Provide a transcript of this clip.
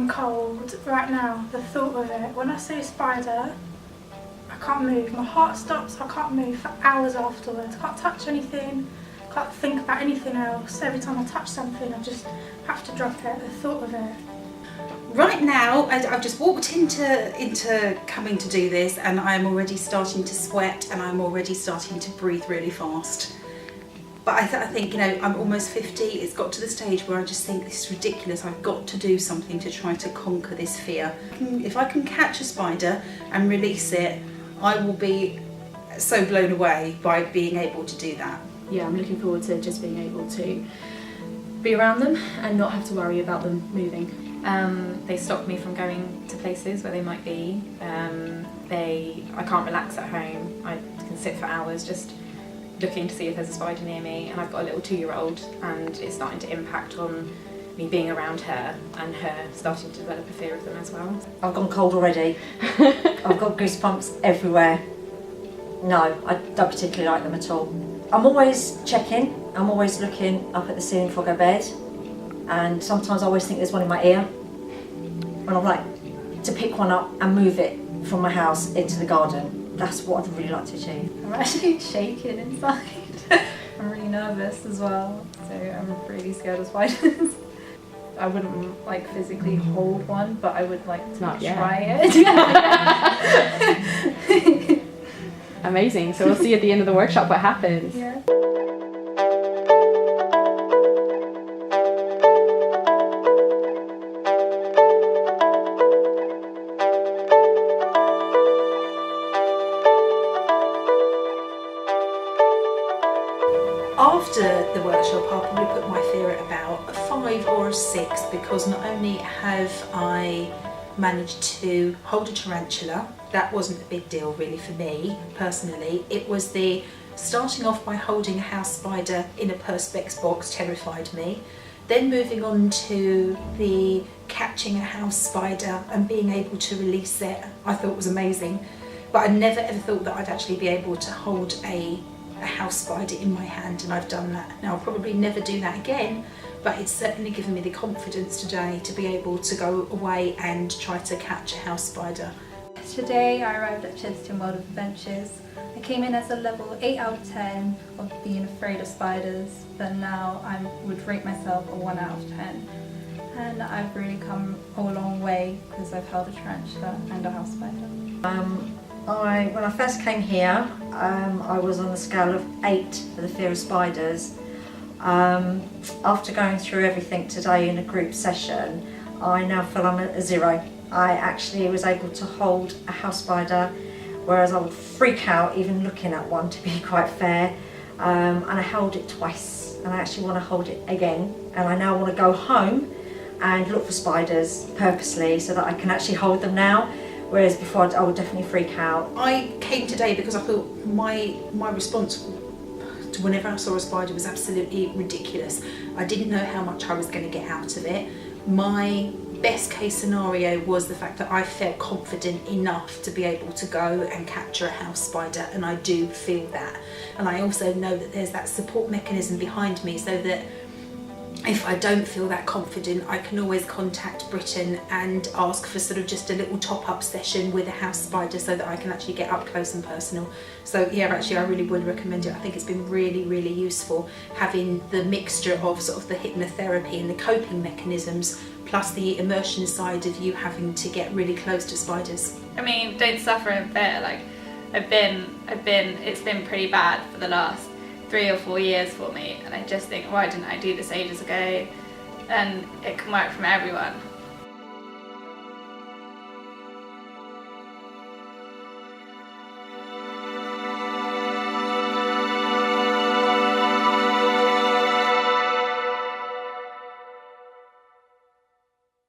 I'm cold right now, the thought of it. When I see a spider, I can't move. My heart stops, I can't move for hours afterwards. I can't touch anything, can't think about anything else. Every time I touch something, I just have to drop it, the thought of it. Right now, I've just walked into coming to do this, and I'm already starting to sweat, and I'm already starting to breathe really fast. But I think, you know, I'm almost 50. It's got to the stage where I just think this is ridiculous. I've got to do something to try to conquer this fear. If I can catch a spider and release it, I will be so blown away by being able to do that. Yeah, I'm looking forward to just being able to be around them and not have to worry about them moving. They stop me from going to places where they might be. I can't relax at home. I can sit for hours just looking to see if there's a spider near me, and I've got a little 2-year-old, and it's starting to impact on me being around her and her starting to develop a fear of them as well. I've gone cold already. I've got goosebumps everywhere. No, I don't particularly like them at all. I'm always checking, I'm always looking up at the ceiling before I go to bed, and sometimes I always think there's one in my ear, and I'm like to pick one up and move it from my house into the garden. That's what I'd really like to achieve. I'm actually shaking inside. I'm really nervous as well, so I'm really scared of spiders. I wouldn't like physically hold one, but I would like to try it. Amazing, so we'll see at the end of the workshop what happens. Yeah. After the workshop, I'll probably put my fear at about a 5 or a 6, because not only have I managed to hold a tarantula, that wasn't a big deal really for me personally. It was the starting off by holding a house spider in a perspex box terrified me. Then moving on to the catching a house spider and being able to release it, I thought was amazing. But I never ever thought that I'd actually be able to hold a house spider in my hand, and I've done that. Now I'll probably never do that again, but it's certainly given me the confidence today to be able to go away and try to catch a house spider. Today I arrived at Chessington World of Adventures. I came in as a level 8 out of 10 of being afraid of spiders, but now I would rate myself a 1 out of 10. And I've really come a long way because I've held a tarantula and a house spider. When I first came here, I was on a scale of 8 for the fear of spiders. After going through everything today in a group session, I now feel I'm at a 0. I actually was able to hold a house spider, whereas I would freak out even looking at one, to be quite fair. And I held it twice, and I actually want to hold it again. And I now want to go home and look for spiders purposely so that I can actually hold them now. Whereas before I would definitely freak out. I came today because I thought my response to whenever I saw a spider was absolutely ridiculous. I didn't know how much I was going to get out of it. My best case scenario was the fact that I felt confident enough to be able to go and capture a house spider, and I do feel that. And I also know that there's that support mechanism behind me, so that if I don't feel that confident, I can always contact Britain and ask for sort of just a little top-up session with a house spider so that I can actually get up close and personal. So yeah, actually I really would recommend it. I think it's been really, really useful having the mixture of sort of the hypnotherapy and the coping mechanisms, plus the immersion side of you having to get really close to spiders. I mean, don't suffer in fear. Like, it's been pretty bad for the last 3 or 4 years for me, and I just think, why didn't I do this ages ago? And it can work from everyone.